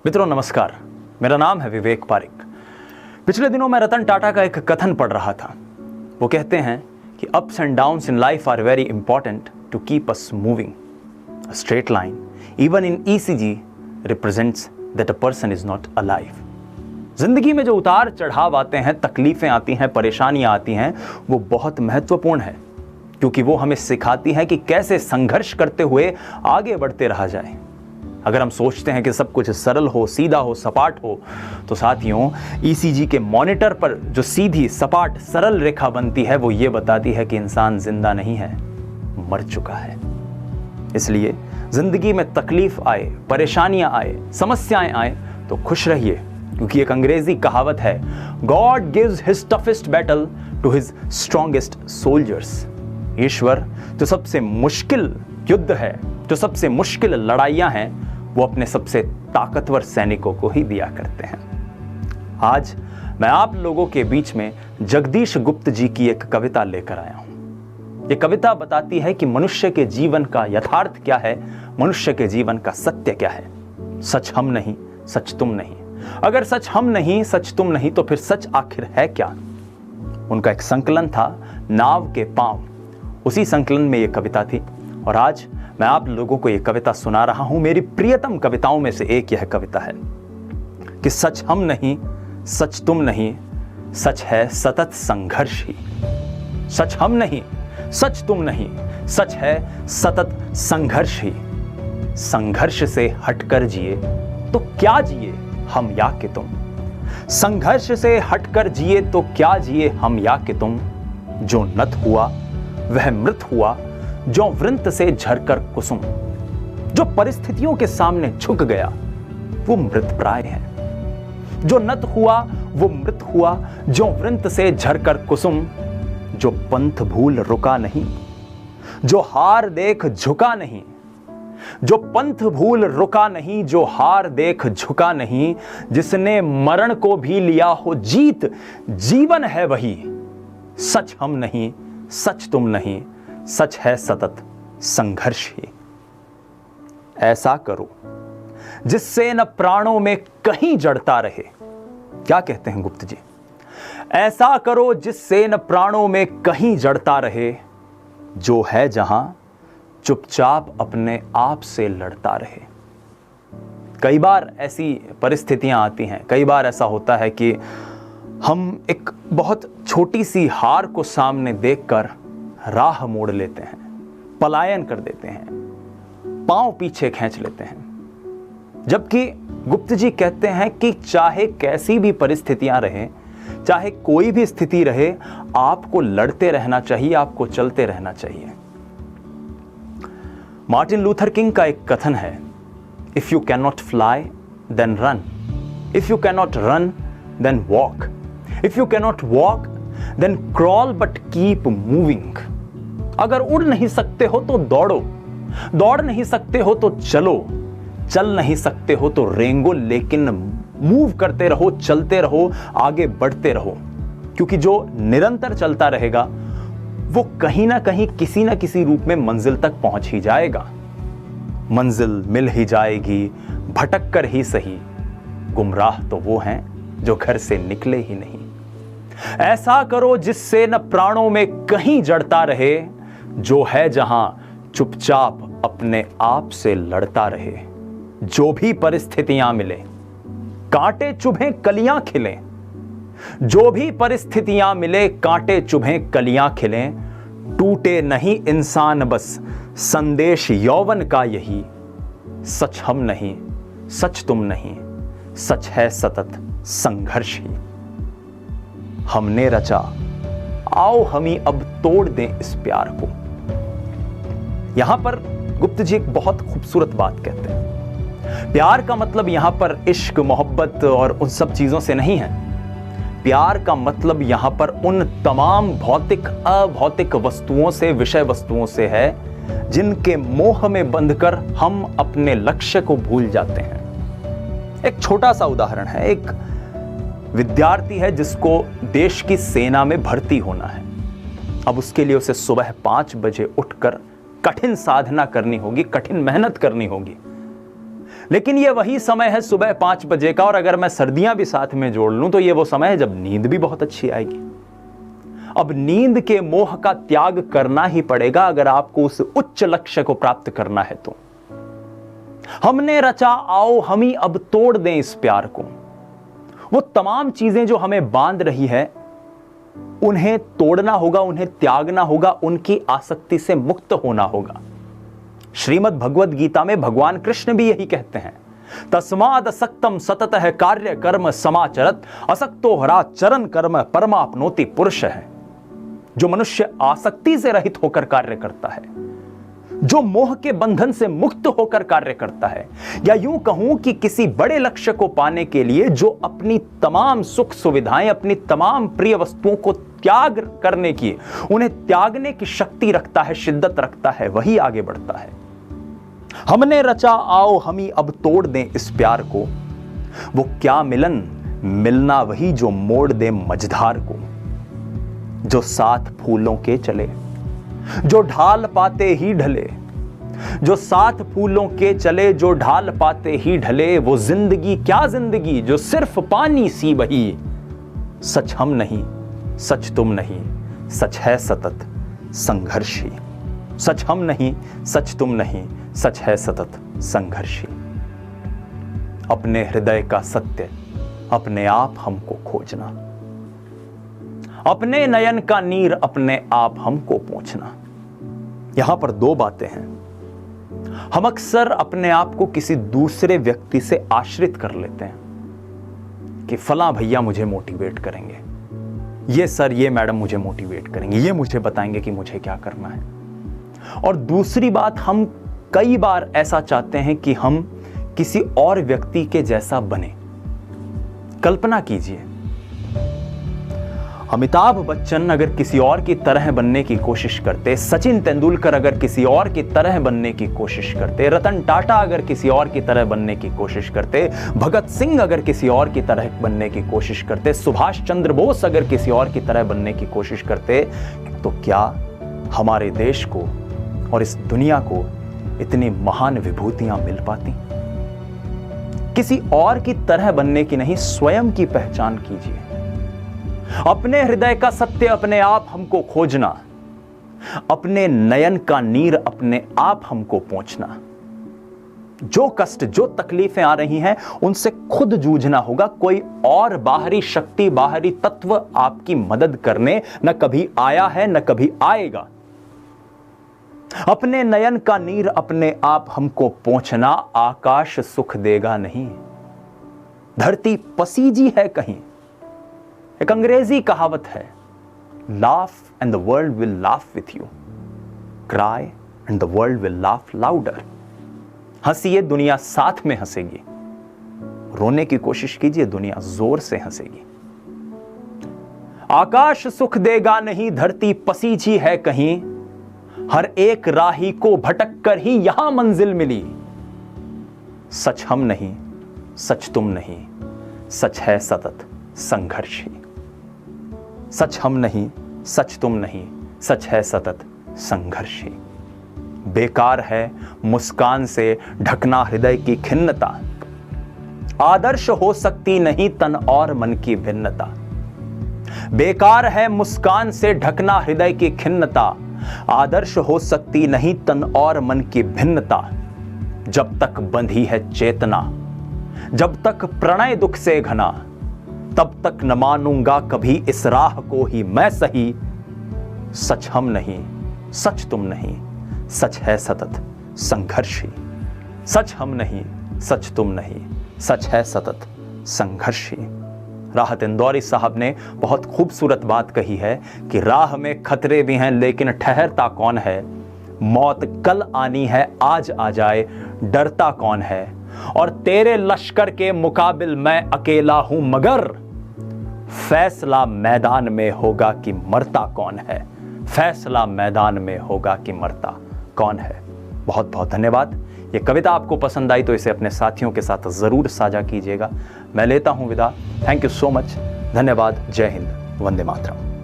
मित्रों नमस्कार, मेरा नाम है विवेक पारिक। पिछले दिनों मैं रतन टाटा का एक कथन पढ़ रहा था। वो कहते हैं कि ups and downs in life are very important to keep us moving. A straight line even in ECG represents that a person is not alive. जिंदगी में जो उतार चढ़ाव आते हैं, तकलीफें आती हैं, परेशानियां आती हैं, वो बहुत महत्वपूर्ण है, क्योंकि वो हमें सिखाती है कि कैसे संघर्ष करते हुए आगे बढ़ते रहा जाए। अगर हम सोचते हैं कि सब कुछ सरल हो, सीधा हो, सपाट हो, तो साथियों ईसीजी के मॉनिटर पर जो सीधी सपाट सरल रेखा बनती है वो ये बताती है कि इंसान जिंदा नहीं है, मर चुका है। इसलिए जिंदगी में तकलीफ आए, परेशानियां आए, समस्याएं आए तो खुश रहिए, क्योंकि एक अंग्रेजी कहावत है, God gives his toughest battle to his strongest soldiers. ईश्वर जो सबसे मुश्किल युद्ध है, जो सबसे मुश्किल लड़ाइयां हैं, वो अपने सबसे ताकतवर सैनिकों को ही दिया करते हैं। आज मैं आप लोगों के बीच में जगदीश गुप्त जी की एक कविता लेकर आया हूं। ये कविता बताती है कि मनुष्य के जीवन का यथार्थ क्या है, मनुष्य के जीवन का सत्य क्या है। सच हम नहीं, सच तुम नहीं। अगर सच हम नहीं, सच तुम नहीं, तो फिर सच आखिर है क्या? उनका एक संकलन था, नाव के पांव। उसी संकलन में ये कविता थी और आज मैं आप लोगों को यह कविता सुना रहा हूं। मेरी प्रियतम कविताओं में से एक यह कविता है कि सच हम नहीं, सच तुम नहीं, सच है सतत संघर्ष ही। सच हम नहीं, सच तुम नहीं, सच है सतत संघर्ष ही। संघर्ष से हटकर जिए तो क्या जिए हम या कि तुम। संघर्ष से हटकर जिए तो क्या जिए हम या कि तुम। जो नत हुआ वह मृत हुआ, जो वृंत से झरकर कुसुम। जो परिस्थितियों के सामने झुक गया वो मृत प्राय है। जो नत हुआ वो मृत हुआ, जो वृंत से झरकर कुसुम। जो पंथ भूल रुका नहीं, जो हार देख झुका नहीं। जो पंथ भूल रुका नहीं, जो हार देख झुका नहीं। जिसने मरण को भी लिया हो जीत, जीवन है वही। सच हम नहीं, सच तुम नहीं, सच है सतत संघर्ष ही। ऐसा करो जिससे न प्राणों में कहीं जड़ता रहे। क्या कहते हैं गुप्त जी? ऐसा करो जिससे न प्राणों में कहीं जड़ता रहे। जो है जहां चुपचाप अपने आप से लड़ता रहे। कई बार ऐसी परिस्थितियां आती हैं, कई बार ऐसा होता है कि हम एक बहुत छोटी सी हार को सामने देखकर राह मोड़ लेते हैं, पलायन कर देते हैं, पांव पीछे खींच लेते हैं। जबकि गुप्त जी कहते हैं कि चाहे कैसी भी परिस्थितियां रहें, चाहे कोई भी स्थिति रहे, आपको लड़ते रहना चाहिए, आपको चलते रहना चाहिए। मार्टिन लूथर किंग का एक कथन है, if you can not fly then run, if you can not run then walk, if you can not walk then crawl but keep moving. अगर उड़ नहीं सकते हो तो दौड़ो, दौड़ नहीं सकते हो तो चलो, चल नहीं सकते हो तो रेंगो, लेकिन मूव करते रहो, चलते रहो, आगे बढ़ते रहो। क्योंकि जो निरंतर चलता रहेगा वो कहीं ना कहीं, किसी ना किसी रूप में मंजिल तक पहुंच ही जाएगा। मंजिल मिल ही जाएगी, भटक कर ही सही। गुमराह तो वो हैं जो घर से निकले ही नहीं। ऐसा करो जिससे न प्राणों में कहीं जड़ता रहे। जो है जहां चुपचाप अपने आप से लड़ता रहे। जो भी परिस्थितियां मिले, कांटे चुभें कलियां खिलें। जो भी परिस्थितियां मिले, कांटे चुभें कलियां खिलें। टूटे नहीं इंसान बस संदेश यौवन का यही। सच हम नहीं, सच तुम नहीं, सच है सतत संघर्ष ही। हमने रचा, आओ हम ही अब तोड़ दें इस प्यार को। यहां पर गुप्त जी एक बहुत खूबसूरत बात कहते हैं। प्यार का मतलब यहां पर इश्क, मोहब्बत और उन सब चीजों से नहीं है। प्यार का मतलब यहां पर उन तमाम भौतिक, अभौतिक वस्तुओं से, विषय वस्तुओं से है जिनके मोह में बंधकर हम अपने लक्ष्य को भूल जाते हैं। एक छोटा सा उदाहरण है, एक विद्यार्थी है जिसको देश की सेना में भर्ती होना है। अब उसके लिए उसे सुबह 5 बजे उठकर कठिन साधना करनी होगी, कठिन मेहनत करनी होगी। लेकिन ये वही समय है सुबह 5 बजे का, और अगर मैं सर्दियां भी साथ में जोड़ लूं तो ये वो समय है जब नींद भी बहुत अच्छी आएगी। अब नींद के मोह का त्याग करना ही पड़ेगा अगर आपको उस उच्च लक्ष्य को प्राप्त करना है तो। हमने रचा, आओ हम ही अब तोड़ दें इस प्यार को। वो तमाम चीजें जो हमें बांध रही है उन्हें तोड़ना होगा, उन्हें त्यागना होगा, उनकी आसक्ति से मुक्त होना होगा। श्रीमद् भगवद गीता में भगवान कृष्ण भी यही कहते हैं, तस्माद असक्तम सततः कार्य कर्म समाचरत असक्तो हरा चरण कर्म परमाप्नोति पुरुष है। जो मनुष्य आसक्ति से रहित होकर कार्य करता है, जो मोह के बंधन से मुक्त होकर कार्य करता है, या यूं कहूं कि किसी बड़े लक्ष्य को पाने के लिए जो अपनी तमाम सुख सुविधाएं, अपनी तमाम प्रिय वस्तुओं को त्याग करने की, उन्हें त्यागने की शक्ति रखता है, शिद्दत रखता है, वही आगे बढ़ता है। हमने रचा, आओ हम ही अब तोड़ दें इस प्यार को। वो क्या मिलन, मिलना वही जो मोड़ दे मझधार को। जो 7 फूलों के चले, जो ढाल पाते ही ढले, जो 7 फूलों के चले, जो ढाल पाते ही ढले। वो जिंदगी क्या जिंदगी जो सिर्फ पानी सी बही। सच हम नहीं, सच तुम नहीं, सच है सतत संघर्षी। सच हम नहीं, सच तुम नहीं, सच है सतत संघर्षी। अपने हृदय का सत्य अपने आप हमको खोजना, अपने नयन का नीर अपने आप हमको पोंछना। यहां पर 2 बातें हैं। हम अक्सर अपने आप को किसी दूसरे व्यक्ति से आश्रित कर लेते हैं कि फलां भैया मुझे मोटिवेट करेंगे, ये सर ये मैडम मुझे मोटिवेट करेंगे, ये मुझे बताएंगे कि मुझे क्या करना है। और दूसरी बात, हम कई बार ऐसा चाहते हैं कि हम किसी और व्यक्ति के जैसा बने। कल्पना कीजिए, अमिताभ बच्चन अगर किसी और की तरह बनने की कोशिश करते, सचिन तेंदुलकर अगर किसी और की तरह बनने की कोशिश करते, रतन टाटा अगर किसी और की तरह बनने की कोशिश करते, भगत सिंह अगर किसी और की तरह बनने की कोशिश करते, सुभाष चंद्र बोस अगर किसी और की तरह बनने की कोशिश करते, तो क्या हमारे देश को और इस दुनिया को इतनी महान विभूतियां मिल पाती? किसी और की तरह बनने की नहीं, स्वयं की पहचान कीजिए। अपने हृदय का सत्य अपने आप हमको खोजना, अपने नयन का नीर अपने आप हमको पोंछना। जो कष्ट, जो तकलीफें आ रही हैं, उनसे खुद जूझना होगा। कोई और बाहरी शक्ति, बाहरी तत्व आपकी मदद करने न कभी आया है, न कभी आएगा। अपने नयन का नीर अपने आप हमको पोंछना। आकाश सुख देगा नहीं, धरती पसीजी है कहीं। एक अंग्रेजी कहावत है, laugh and the world will laugh with you, cry and the world will laugh louder. हंसिए, दुनिया साथ में हंसेगी। रोने की कोशिश कीजिए, दुनिया जोर से हंसेगी। आकाश सुख देगा नहीं, धरती पसीजी है कहीं। हर एक राही को भटक कर ही यहां मंजिल मिली। सच हम नहीं, सच तुम नहीं, सच है सतत संघर्षी। सच हम नहीं, सच तुम नहीं, सच है सतत संघर्षी। बेकार है मुस्कान से ढकना हृदय की खिन्नता। आदर्श हो सकती नहीं तन और मन की भिन्नता। बेकार है मुस्कान से ढकना हृदय की खिन्नता। आदर्श हो सकती नहीं तन और मन की भिन्नता। जब तक बंधी है चेतना, जब तक प्रणय दुख से घना, तब तक न मानूंगा कभी इस राह को ही मैं सही। सच हम नहीं, सच तुम नहीं, सच है सतत संघर्षी। सच हम नहीं, सच तुम नहीं, सच है सतत संघर्षी। राहत इंदौरी साहब ने बहुत खूबसूरत बात कही है कि राह में खतरे भी हैं लेकिन ठहरता कौन है। मौत कल आनी है, आज आ जाए, डरता कौन है। और तेरे लश्कर के मुकाबिल मैं अकेला हूं, मगर फैसला मैदान में होगा कि मरता कौन है। फैसला मैदान में होगा कि मरता कौन है। बहुत बहुत धन्यवाद। ये कविता आपको पसंद आई तो इसे अपने साथियों के साथ जरूर साझा कीजिएगा। मैं लेता हूं विदा। Thank you so much. धन्यवाद। जय हिंद। वंदे मातरम।